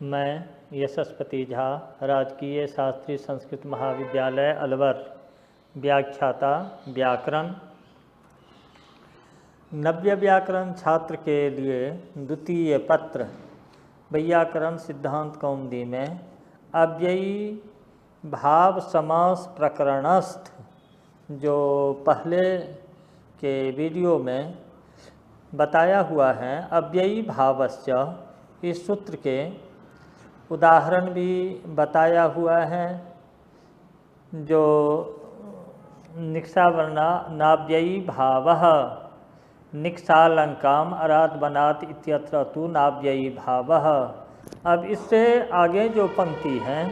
मैं यशस्पति झा, राजकीय शास्त्रीय संस्कृत महाविद्यालय अलवर, व्याख्याता व्याकरण। नव्य व्याकरण छात्र के लिए द्वितीय पत्र वैयाकरण सिद्धांत कौमुदी में अव्ययी भाव समास प्रकरणस्थ जो पहले के वीडियो में बताया हुआ है, अव्ययी भावस्य, इस सूत्र के उदाहरण भी बताया हुआ है। जो निक्षावर्णा नाव्ययी भावः निक्षालंकाम अरात बनात इत्यत्र तु नाव्ययी भावः। अब इससे आगे जो पंक्ति है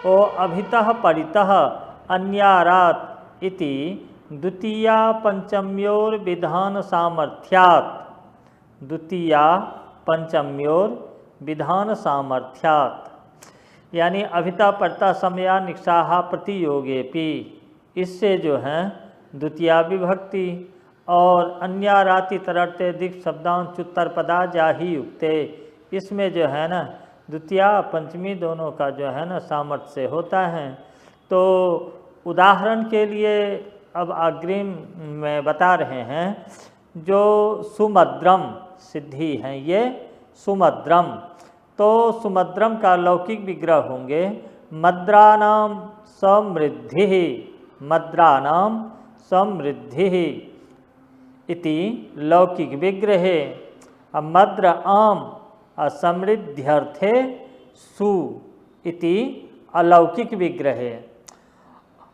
वो अभितः परितः अन्यारात इति द्वितीया पंचम्योर विधान सामर्थ्यात्, द्वितीया पंचम्योर विधान सामर्थ्यात्, यानी अभिता परता समया निक्षाहा प्रतियोगेपि, इससे जो है द्वितीया विभक्ति और अन्याराति तरते दिक् शब्दांचुत्तर पदा जाहि युक्ते, इसमें जो है ना द्वितीया पंचमी दोनों का जो है ना सामर्थ्य से होता है। तो उदाहरण के लिए अब अग्रिम में बता रहे हैं, जो सुमद्रम सिद्धि हैं ये सुमद्रम, तो सुमद्रम का लौकिक विग्रह होंगे मद्रानाम समृद्धि, मद्रानाम समृद्धि इति लौकिक विग्रह। मद्र आम असमृद्ध्यर्थे सु इति अलौकिक विग्रह।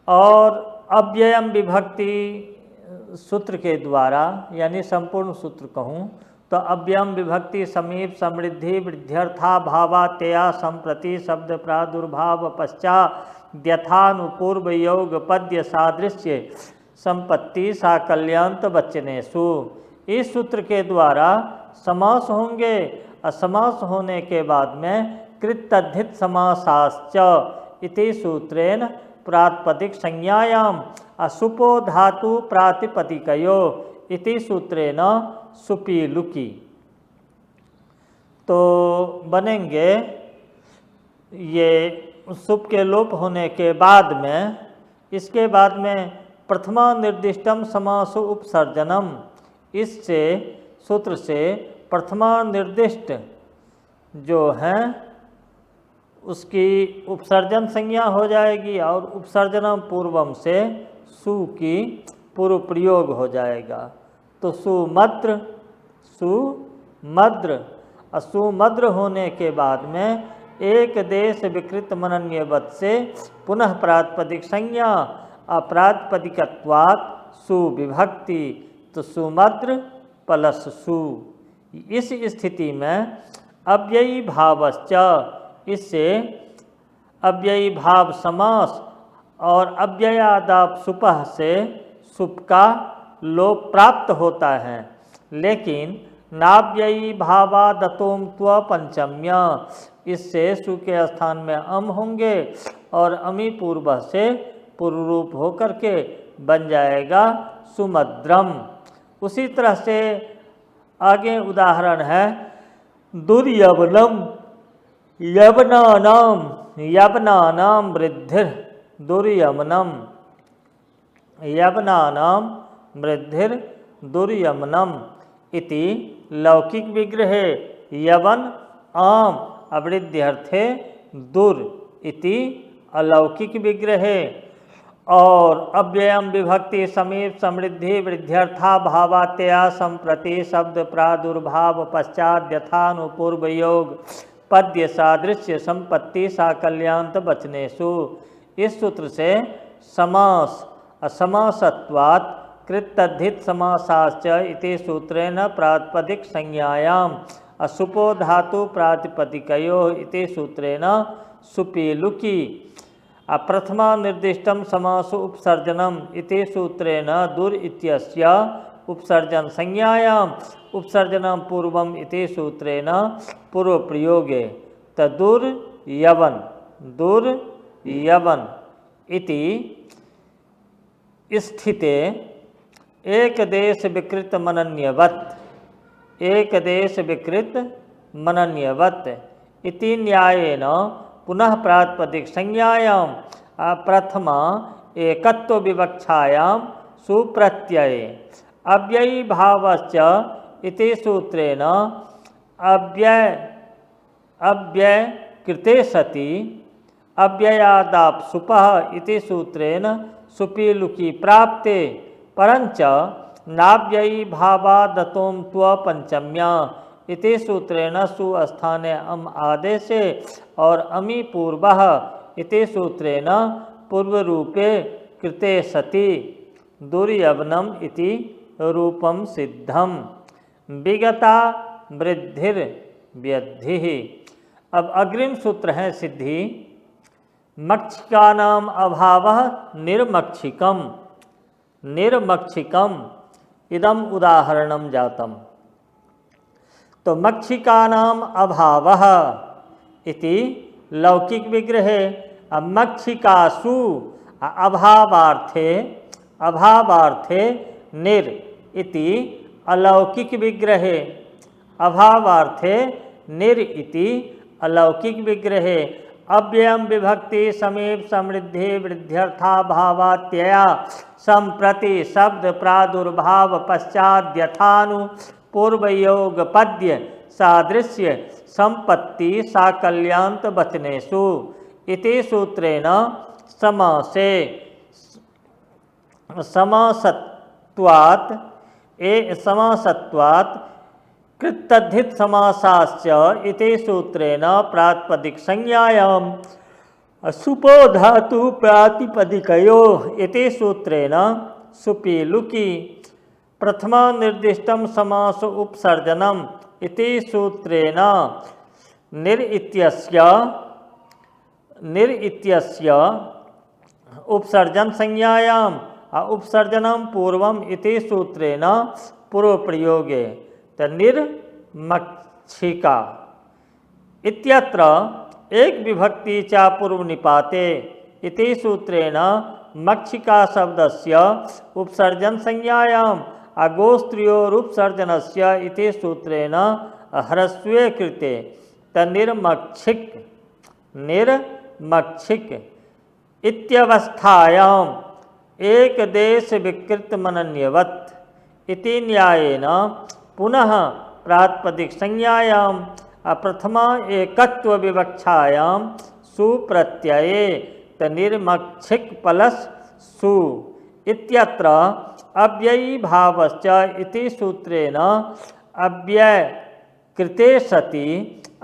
और अव्ययम विभक्ति सूत्र के द्वारा, यानी संपूर्ण सूत्र कहूँ तो अव्ययम विभक्ति समीप समृद्धि वृद्ध्यर्था भावात्या संप्रति शब्द प्रादुर्भाव पश्चात यथानुपूर्व योग पद्य सादृश्य संपत्ति साकल्यांत वचनेषु। इस सूत्र के द्वारा समास होंगे, असमास होने के बाद में कृतद्धित समासाश्च इति सूत्रेण प्रातिपदिक संज्ञायाम असुपो धातु प्रातिपदिकयो इति सूत्रेण सुपी लुकी। तो बनेंगे ये सुप के लोप होने के बाद में, इसके बाद में प्रथमा निर्दिष्टम समासु उपसर्जनम, इससे सूत्र से प्रथमा निर्दिष्ट जो है उसकी उपसर्जन संज्ञा हो जाएगी और उपसर्जनम पूर्वम से सु की पूर्व प्रयोग हो जाएगा। तो सुमद्र, सुमद्र, असुमद्र होने के बाद में एक देश विकृत मनन्यवत से पुनः प्रातिपदिक संज्ञा अप्रातिपदिकत्वात् सुविभक्ति, तो सुमद्र प्लस सु। इस स्थिति में अव्ययी भावश्च, इससे अव्ययी भाव समास और अव्ययादाप सुपह से सुप का लोप प्राप्त होता है। लेकिन नाव्ययी भावादतोम त्व पंचम्य, इससे सु के स्थान में अम होंगे और अमी पूर्व से पूर्व रूप होकर के बन जाएगा सुमद्रम। उसी तरह से आगे उदाहरण है दुर्यवनम, यवनानाम, यवनानाम वृद्धिर, दुर्यमनम, यवनानाम वृद्धिर दुर्यमनम इति लौकिक विग्रह। यवन आम अवृद्ध्यर्थे दुर इति अलौकिक विग्रह। और अव्ययम विभक्ति समीप समृद्धि वृद्ध्यर्था भावात्या संप्रति शब्द प्रादुर्भाव पश्चात यथानुपूर्व योग पद्य सादृश्य संपत्ति साकल्यांत वचनेषु। इस सूत्र से समास असमासत्वात् कृतद्धित समासाश्च इति सूत्रेण प्रातिपदिक संज्ञायाम असुपो धातु प्रातिपदिकयो इति सूत्रेण सुपी लुकी। प्रथमा निर्दिष्टम समासु उपसर्जनम इति सूत्रेण दुर इत्यस्य उपसर्जन संज्ञायाम उपसर्जनम पूर्वम इति सूत्रेण पूर्व प्रयोगे। तदुर यवन, दुर यवन इति स्थिते एक देश विकृत मनन्यवत, एक देश विकृत मनन्यवत इति न्यायेन पुनः प्रातिपदिक संज्ञायां प्रथमा एकत्व विवक्षायां सुप्रत्यये अव्ययी भावश्च इति सूत्रेण अव्यय कृते सति अव्ययादाप्सुपः इति सूत्रेण सुपि लुकि प्राप्ते परंच नाव्ययी भावादतों त्व पंचम्या इति सूत्रेण सुस्थाने अम आदेशे और अमी पूर्वः इति सूत्रेण पूर्व रूपे कृते सति दुर्यवनम इति रूपम सिद्धम विगता वृद्धिर व्यद्धि। अब अग्रिम सूत्र है सिद्धि। मक्षिकानाम अभावः निर्मक्षिकम निर्मक्षिकम इदम उदाहरणम जातम। तो मक्षिकानाम अभावः इति लौकिक विग्रहे मक्षिकासु अभावार्थे निर इति अलौकिक विग्रहे अभावार्थे निर इति अलौकिक विग्रहे अव्ययम विभक्ति समीप समृद्धि वृद्ध्यर्थाभावात्यया संप्रति शब्द प्रादुर्भाव पश्चाद्यथानु पूर्वयोग पद्य सादृश्य संपत्ति साकल्यांत वचनेषु इति सूत्रेण समासत्वात् कृतद्धित समासाश्च इति सूत्रेण प्रातिपदिक संज्ञायां सुपो धातु प्रातिपदिकयो इति सूत्रेण सुपि लुकि प्रथमा निर्दिष्टम समास उपसर्जनम इति सूत्रेण निर इत्यस्य उपसर्जन संज्ञायां उपसर्जनम पूर्वम इति सूत्रेण पूर्व प्रयोगे निर्मक्षिका इत्यत्र एक विभक्ति चा पूर्व निपाते इति सूत्रेण मक्षिका शब्दस्य उपसर्जन संज्ञायां अगोस्त्रियोरुपसर्जनस्य इति सूत्रेण ह्रस्वे कृते निर्मक्षिक इत्यवस्थायां एक देश विकृत मनन्यवत् इति न्यायेन पुनः प्रातिपदिक संज्ञायां प्रथमा एकत्व विवक्षायां सुप्रत्यये निर्मक्षिक प्लस सु इत्यत्र अव्ययी भावश्च इति सूत्रेण अव्यय कृते सति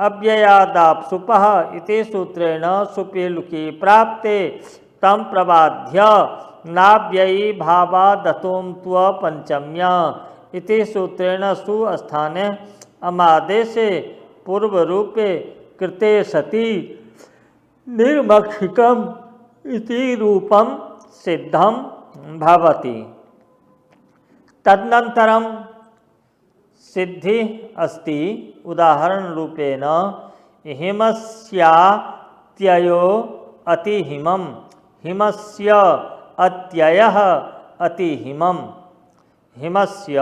अव्ययादाप्सुपः इति सूत्रेण सुपि लुकि प्राप्ते तम प्रबाध्य नाव्ययी भावादतों त्व पंचम्या इति सूत्रेण सुस्थाने अमादेशे पूर्व रूपे कृते सति निर्मक्षिकम इति रूपम सिद्धम भवति। तदनन्तरं सिद्धि अस्ति उदाहरण रूपेण हिमस्यात्ययो अतिहिमं हिमस्य अत्ययः अतिहिमं हिमस्य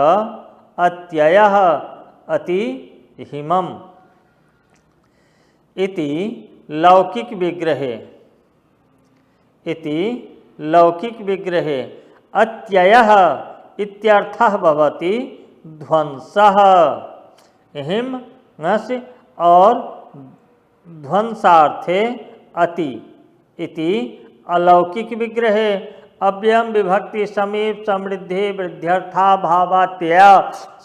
अत्ययः अतिहिमम् इति लौकिक विग्रहे अत्ययः इत्यर्थः भवति ध्वंसः हिम नस्य और ध्वंसार्थे अति इति अलौकिक विग्रहे अव्ययम विभक्ति समीप समृद्धि वृद्ध्यर्थाभावात्यया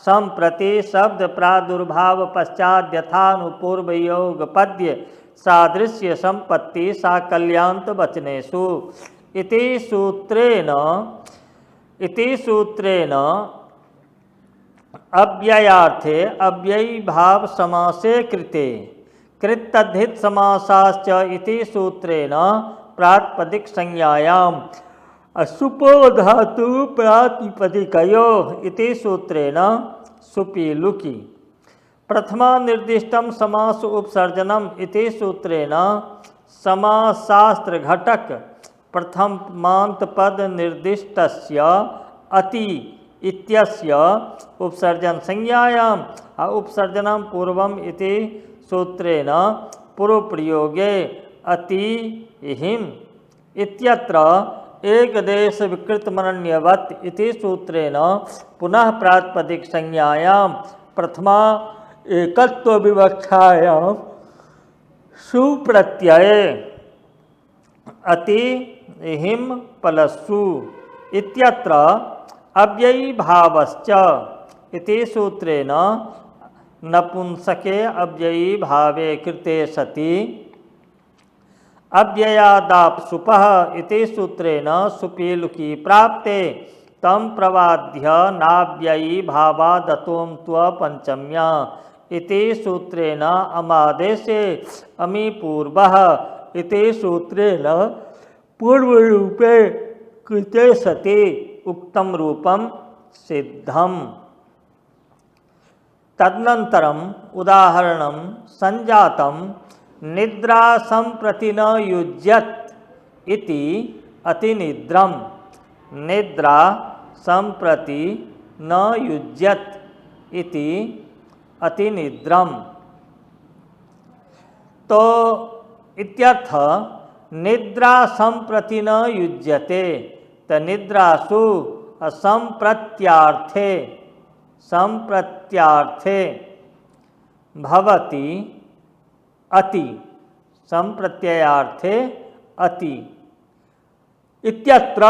संप्रति शब्द प्रादुर्भाव पश्चात यथानुपूर्व योग पद्य सादृश्य संपत्ति साकल्यांत वचनेषु इति सूत्रेण अव्ययार्थे अव्ययी भाव समासे कृते कृतद्धित समासाश्च इति सूत्रेण प्रातिपदिक संज्ञायां सुपो धातु प्रातिपदिकयो इति सूत्रेण सुपि लुकि प्रथमा निर्दिष्टम समास उपसर्जनम इति सूत्रेण समासास्त्र घटक प्रथमांत पद निर्दिष्टस्य अति इत्यस्य उपसर्जन संज्ञायां उपसर्जनम पूर्वम इति सूत्रेण पूर्वप्रयोगे अति हिम इत्यत्र एकदेश विकृतमनन्यवत् इति सूत्रेण पुनः प्रातिपदिक संज्ञायां प्रथमा एकत्व विवक्षायां सुप्रत्यये अति हिम पलस्सु इत्यत्र अव्ययी भावश्च इति सूत्रेण नपुंसके अव्ययी भावे कृते सति अव्ययादाप्सुपः इति सूत्रेण सुपीलुकी प्राप्ते तम प्रवाद्य नाव्ययी भावादतोम त्वपंचम्या इति सूत्रेण अमादेशे अमी पूर्वः इति सूत्रेण पूर्वरूपे कृते सति उक्तम रूपम सिद्धम। तदनन्तरम उदाहरणं संजातं निद्रा संप्रति न युज्यत इति अतिनिद्रम। निद्रा संप्रति न युज्यत इति अतिनिद्रम। तो इत्यर्थ निद्रा संप्रति न युज्यते तो निद्रासु असंप्रत्यार्थे संप्रत्यार्थे भवति अति संप्रत्ययार्थे अति इत्यत्र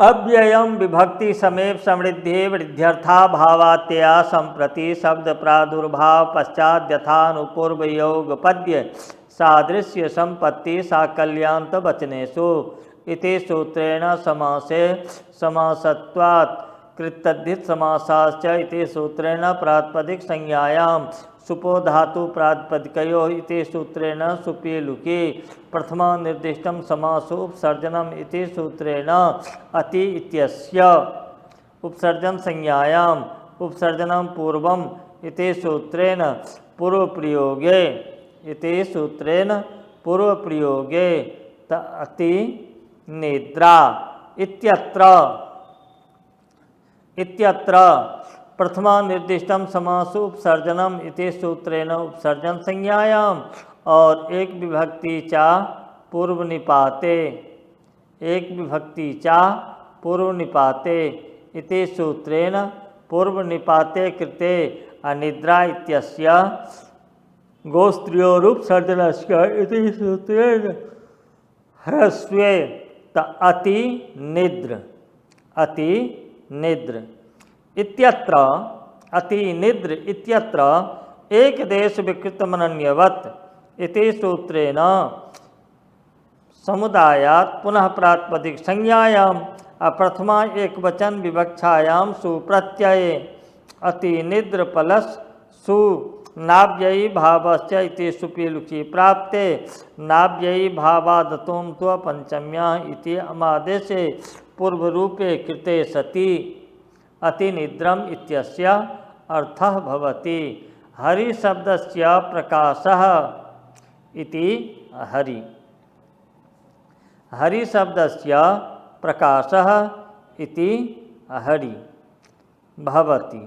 अव्ययम विभक्ति समेत समृद्धि वृद्ध्यर्था भावात्या संप्रति शब्द प्रादुर्भाव पश्चात यथानुपूर्वयोग पद्य सादृश्य संपत्ति साकल्यांत वचनेषु इति सूत्रेण समासे समासत्वात् कृतद्धित समासाश्च इति सूत्रेण प्रातिपदिक संज्ञायां सुपो धातु प्रातिपदिकयो इति सूत्रेण सुपीलुकी प्रथमा निर्दिष्टं समासु उपसर्जनम इति सूत्रेण अति इत्यस्य उपसर्जन संज्ञायां उपसर्जनम पूर्वम इति सूत्रेण पूर्वप्रयोगे इति सूत्रेण पूर्वप्रयोगे अति निद्रा इत्यत्र प्रथमा निर्दिष्टम समासु उपसर्जनम इति सूत्रेण उपसर्जन संज्ञायाम और एक विभक्ति चा पूर्व निपाते एक विभक्ति चा पूर्व निपाते इति सूत्रेण पूर्व निपाते कृते अनिद्रा इत्यस्य गोस्त्रियोरुपसर्जनस्य इति सूत्रेण ह्रस्वे अति निद्र इत्यत्र अति निद्र इत्यत्र एक देश विकृतमनन्यवत् इति सूत्रेण समुदायात् पुनः प्रातिपदिक संज्ञायां अप्रथमा एकवचन विवक्षायां सुप्रत्यये अति निद्र प्लस सु नाव्ययी भावश्च इति सुपीलुकी प्राप्ते नाव्ययी भावादतोम त्वपंचम्या इति अमादेशे पूर्वरूपे कृते सति अतिनिद्रम इत्यस्य अर्थः भवति। हरि शब्दस्य प्रकाशः इति हरि हरि शब्दस्य प्रकाशः इति हरि भवति।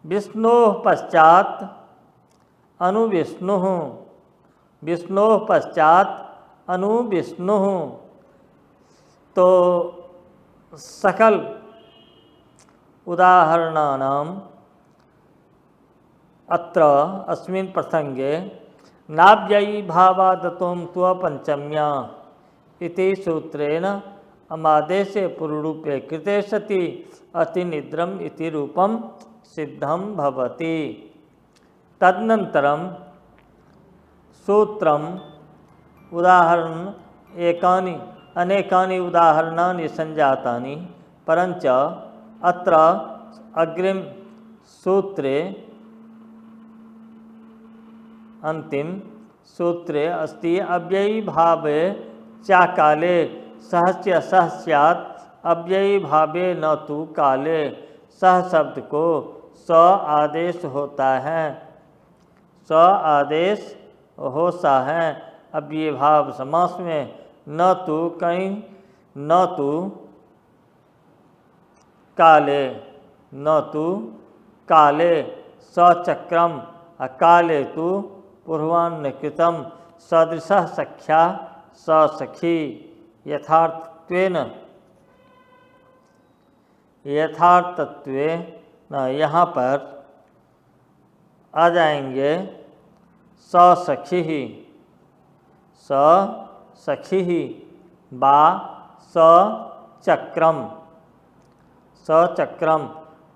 विष्णोः पश्चात अनुविष्णुः विष्णोः पश्चात अनुविष्णुः तो सकल उदाहरणानाम् अत्र अस्मिन् प्रसंगे नाव्ययी भावादतोम त्वपंचम्या इति सूत्रेण अमादेशे पूर्वरूपे कृते सति अतिनिद्रम इति रूपम सिद्धम भवति। तदनन्तरं सूत्रम उदाहरण एकानि अनेकानि उदाहरणानि संजातानि परञ्च अत्र अग्रिम सूत्रे अंतिम सूत्रे अस्ति अव्ययी भावे चा काले सहस्य सह स्यात् अव्ययी भावे न तु काले सह शब्द को स आदेश होता है स आदेश होता है। अब ये भाव समास में न तु कहीं न तु काले न तु काले सचक्रम अकाले तु पूर्वान्नकृतम सदृशः सख्या ससखी यथार्थत्वेन यहाँ पर आ जाएंगे ससखी बा सचक्रम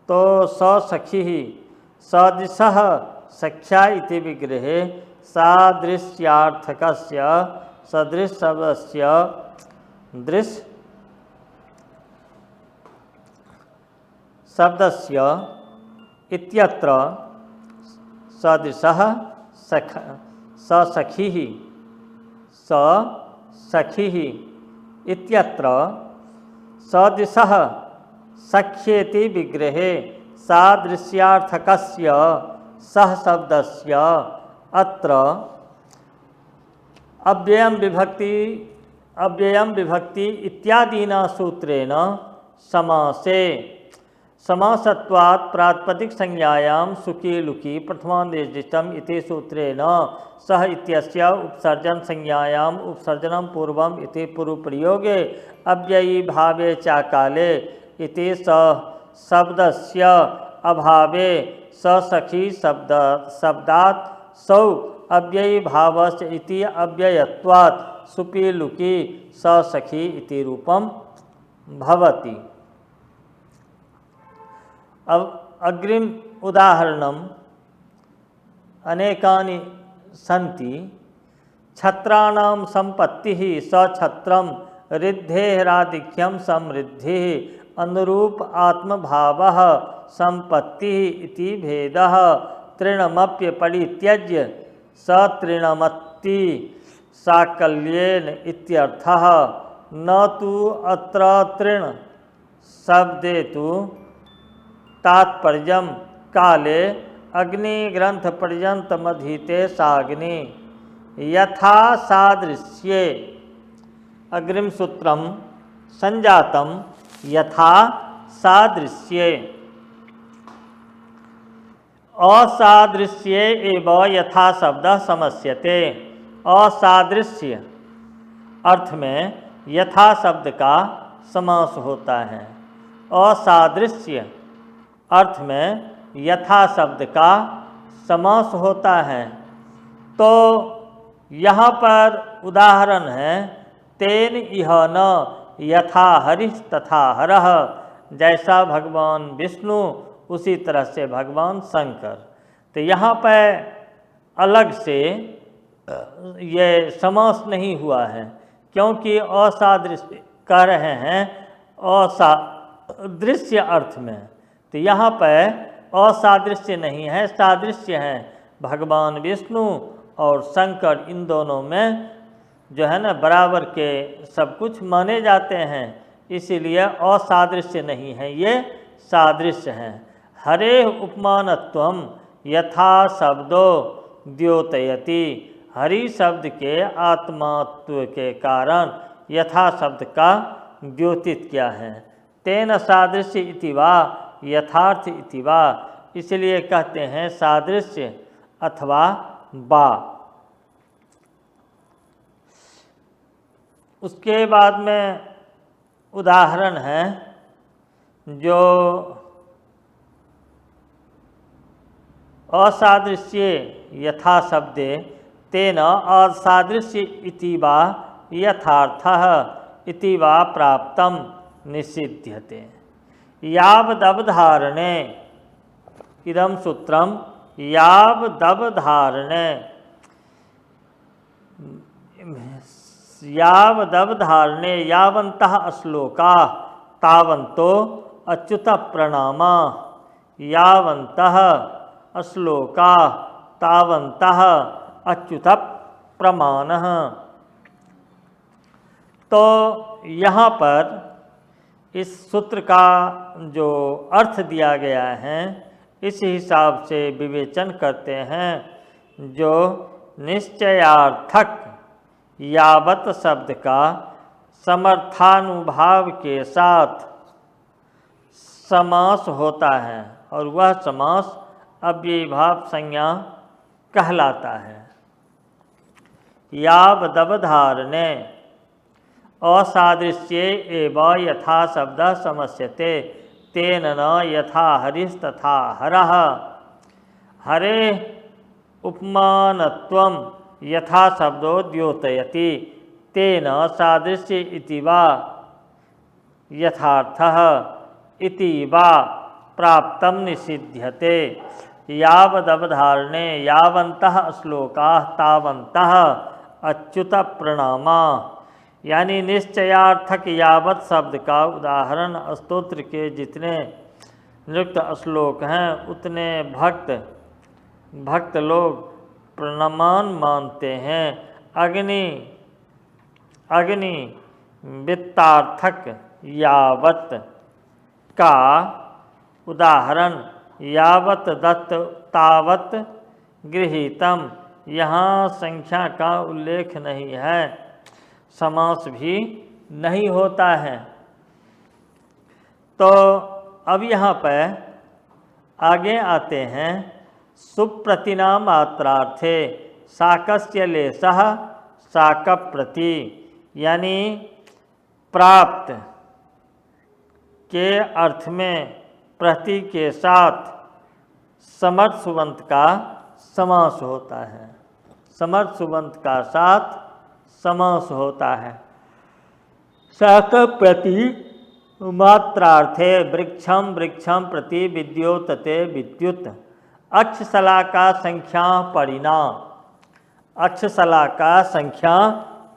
तो ससखी सदृशः सख्या इति विग्रहे सादृश्यार्थकस्य सदृश शब्दस्य दृश्य शब्दस्य इत्यत्र सदृशः ससखी इत्यत्र सदृशः सख्येति विग्रहे सादृश्यार्थकस्य सह शब्दस्य अत्र अव्ययम विभक्ति इत्यादिना सूत्रेण समासत्वात् प्रातिपदिक संज्ञायां सुखी लुकी प्रथमानिर्दिष्टम इति सूत्रेण सह इत्यस्य उपसर्जन संज्ञायाम उपसर्जनम पूर्वम इति पूर्वप्रयोगे अव्ययी भावे चाकाले इति शब्दस्य अभावे ससखी शब्दात् सौ अव्ययी भावस्य इति अव्ययत्वात् सुपी लुकी ससखी इति रूपम भवति। अब अग्रिम उदाहरणम अनेकानि सन्ति। छत्राणां संपत्तिः सछत्रम रिद्धेराधिक्यम समृद्धिः अनुरूप आत्मभावः संपत्तिः इति भेदः तृणमप्य परित्यज्य सतृणमत्ति साकल्येन इत्यर्थः न तु अत्र तृण शब्दे तु तात्पर्यम काले अग्निग्रंथ पर्यंतमधीते साग्नि यथा सादृश्ये अग्रिम सूत्रम संजातम यथा सादृश्ये असादृश्ये एव यथा शब्द समस्यते। असादृश्य अर्थ में यथा शब्द का समास होता है। असादृश्य अर्थ में यथा शब्द का समास होता है। तो यहाँ पर उदाहरण है तेन इह न यथा हरिः तथा हरः, जैसा भगवान विष्णु उसी तरह से भगवान शंकर। तो यहाँ पर अलग से ये समास नहीं हुआ है क्योंकि असादृश्य कह रहे हैं असादृश्य अर्थ में। तो यहाँ पर असादृश्य नहीं है, सादृश्य है। भगवान विष्णु और शंकर इन दोनों में जो है ना बराबर के सब कुछ माने जाते हैं, इसीलिए असादृश्य नहीं है, ये सादृश्य हैं। हरे उपमानत्वम यथा शब्दो द्योतयति, हरि शब्द के आत्मात्व के कारण यथा शब्द का द्योतित किया है। तेन सादृश्य इति वा यथार्थ इति वा, इसलिए कहते हैं सादृश्य अथवा बा। उसके बाद में उदाहरण है जो असादृश्य यथा शब्दे तेन असादृश्य इति वा यथार्थः इति वा प्राप्तम निषिध्यते। यावदवधारणे इदं सूत्रम यावदवधारणे यावन्तः श्लोका तावन्तो अच्युत प्रणामा, यावन्तः श्लोका तावन्तः अच्युत प्रमाणः। तो यहाँ पर इस सूत्र का जो अर्थ दिया गया है इस हिसाब से विवेचन करते हैं। जो निश्चयार्थक यावत शब्द का समर्थानुभाव के साथ समास होता है और वह समास अव्ययीभाव संज्ञा कहलाता है। यावदवधारणे असादृश्ये एव यथा शब्दः समस्यते तेन न यथा हरिस्तथा हरः। हरे उपमानत्वं यथा शब्दो द्योतयति तेन सादृश्य इति वा यथार्थः इति वा प्राप्तं निषिध्यते। यावदवधारणे यावन्तः श्लोकाः तावन्तः अच्युत प्रणामा। यानी निश्चयार्थक यावत शब्द का उदाहरण स्तोत्र के जितने निरुक्त श्लोक हैं उतने भक्त लोग प्रणामान मानते हैं। अग्नि वित्तार्थक यावत का उदाहरण यावत दत्त तावत गृहीतम। यहाँ संख्या का उल्लेख नहीं है, समास भी नहीं होता है। तो अब यहाँ पर आगे आते हैं। सुप्रतिना मात्रार्थे साकस्य लेशः साक प्रति, यानी प्राप्त के अर्थ में प्रति के साथ समर्थ सुबंत का समास होता है। समर्थ सुबंत का साथ समास होता है। साक प्रति मात्रार्थे वृक्षम वृक्षम प्रति विद्योतते विद्युत। अक्षशलाका संख्या परिणा। अक्षशलाका संख्या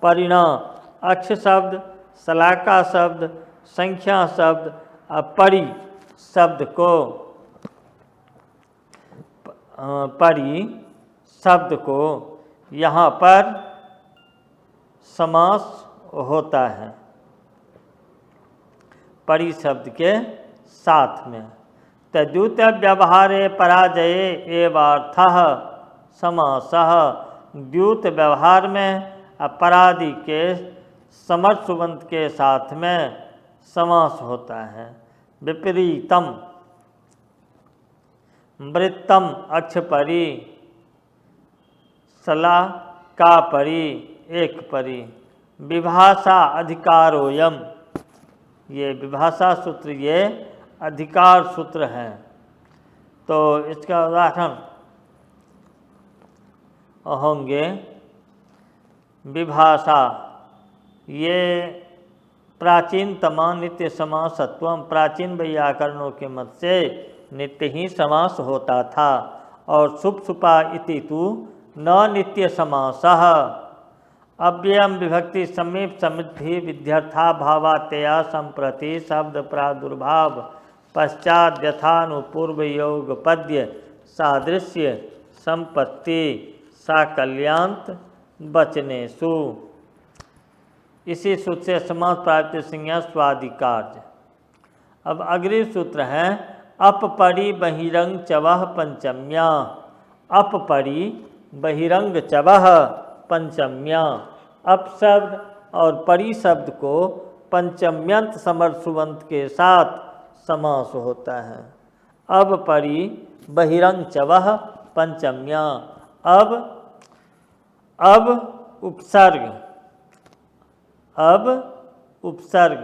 परिणा। अक्ष शब्द, शलाका शब्द, संख्या शब्द, परि शब्द को यहाँ पर समास होता है परि शब्द के साथ में। तद्युत व्यवहारे पराजये एवार्थः समासः। द्यूत व्यवहार में अपराधी के समर्थ सुबंत के साथ में समास होता है। विपरीतम वृत्तम अक्ष परि, सला का परि एक परि। विभाषा अधिकारोयम, ये विभाषा सूत्र ये अधिकार सूत्र है। तो इसका उदाहरण होंगे विभाषा, ये प्राचीनतमा नित्य समासत्वम। प्राचीन व्याकरणों के मत से नित्य ही समास होता था। और शुभ सुपा इति तु न नित्य समासः। अव्ययम विभक्ति समीप समृद्धि विध्यर्था भावातया संप्रति शब्द प्रादुर्भाव पश्चात यथानुपूर्व योग पद्य सादृश्य संपत्ति साकल्यांत वचनेषु। इसी सूत्र से समास प्राप्ति संज्ञा स्वादिकार्य। अब अग्रिम सूत्र है अपपरि बहिरंग चवह पंचम्या। अपपरि बहिरंग चवह पंचम्या। अप शब्द और परि शब्द को पंचम्यंत समर्थ सुबंत के साथ समास होता है। अब परि बहिरंग चवह पंचम्या। अब उपसर्ग, अब उपसर्ग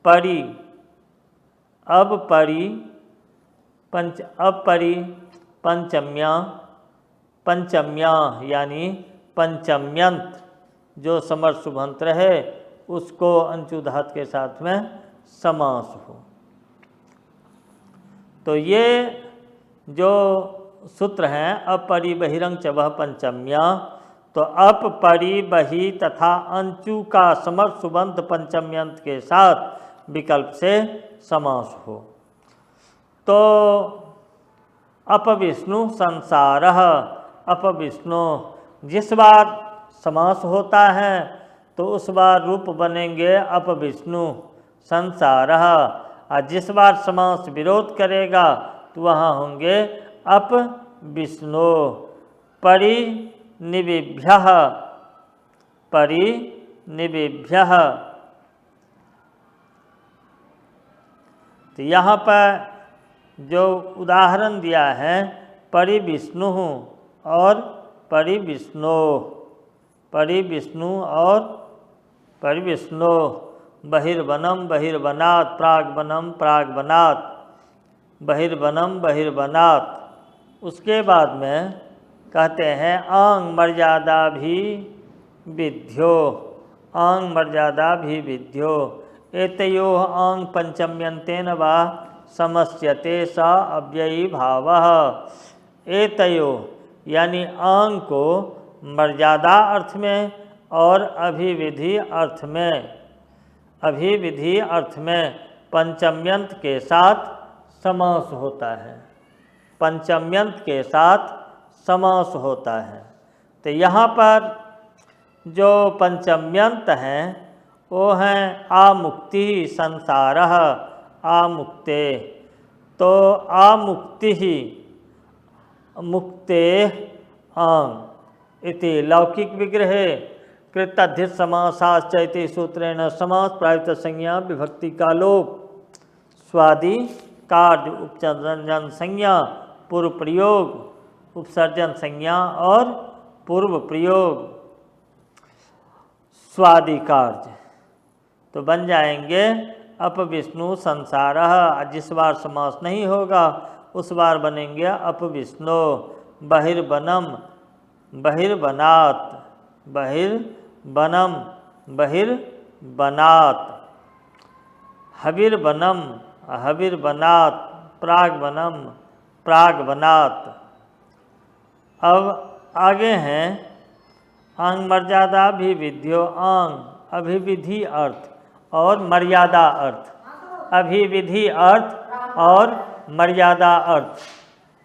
परि, अब परि पंचम्या। पंचम्या यानी पंचम्यंत जो समर्थ सुबंत रहे उसको अंशु धातु के साथ में समास हो। तो ये जो सूत्र हैं अपरि बहिरंग चवह पंचम्या, तो अप परि बहि तथा अंचु का समर्थ सुबंत पंचम्यंत के साथ विकल्प से समास हो। तो अपविष्णु संसारः। अपविष्णु जिस बार समास होता है तो उस बार रूप बनेंगे अपविष्णु संसारः। और जिस बार समास विरोध करेगा तो वहाँ होंगे अप विष्णु। परिनिविभ्यः, परिनिविभ्यः। तो यहाँ पर जो उदाहरण दिया है परिविष्णु और परिविष्णु, परिविष्णु और परिविष्णु, बहिर्वनम बहिर्वनात्, प्राग्वनम प्राग्वनात्, बहिर्वनम बहिर्वनात्। उसके बाद में कहते हैं आंग मर्यादा भी विद्यो, आंग मर्यादा भी विद्यो, एतयो आंग पंचम्यंतेन वा समस्यते स अव्ययी भावः। एतयो यानी आंग को मर्यादा अर्थ में और अभिविधि अर्थ में, अभिविधि अर्थ में पंचम्यंत के साथ समास होता है, पंचम्यंत के साथ समास होता है। तो यहाँ पर जो पंचम्यंत हैं वो हैं आमुक्ति संसारः, आमुक्ते। तो आमुक्ति ही मुक्ते आंग इति लौकिक विग्रहे कृताधित समासाश्चैति सूत्रेण समास प्रायुक्त संज्ञा विभक्ति का लोप, स्वादि कार्य उपसर्जन संज्ञा पूर्व प्रयोग, उपसर्जन संज्ञा और पूर्व प्रयोग, स्वादि कार्य तो बन जाएंगे अपविष्णु संसारः। जिस बार समास नहीं होगा उस बार बनेंगे अपविष्णु। बहिर्वनम बहिर्वनात्, बहिर्वनम बहिर्वनात्, हविर्वनम हविर्वनात्, प्राग्वनम प्राग्वनात्। अब आगे हैं आंग मर्यादा भी विद्यो, आंग अभिविधि अर्थ और मर्यादा अर्थ, अभिविधि अर्थ और मर्यादा अर्थ,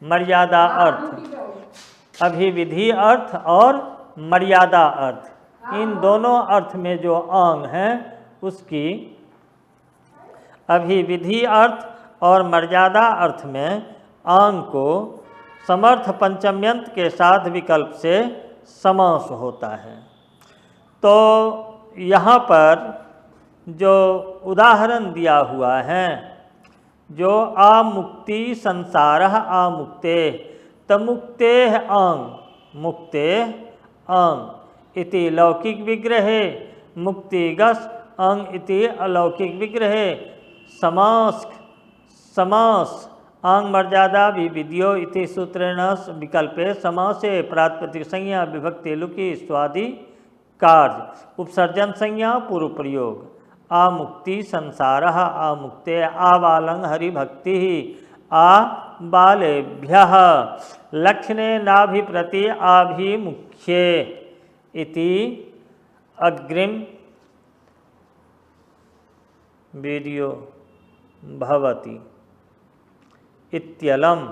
मर्यादा अर्थ, अभिविधि अर्थ और मर्यादा अर्थ, इन दोनों अर्थ में जो आंग हैं उसकी अभिविधि अर्थ और मर्यादा अर्थ में आंग को समर्थ पंचम्यंत के साथ विकल्प से समास होता है। तो यहाँ पर जो उदाहरण दिया हुआ है, जो आमुक्ति संसारः आमुक्ते, तमुक्ते आंग, मुक्ते आंग इति लौकिक विग्रहे, मुक्तिगस अंग इति अलौकिक विग्रहे, समास समास आंग मर्यादा भी विद्यो इति सूत्रेण विकल्पे समासे प्रातिपदिक संज्ञा विभक्ति लुकी स्वादि कार्य उपसर्जन संज्ञा पूर्व प्रयोग। आमुक्ति संसारः आमुक्ते, आबालं हरिभक्ति आ बालेभ्यः, लक्षणे नाभिप्रति आभिमुख्ये इति अग्रिम वीडियो भवति इत्यलम्।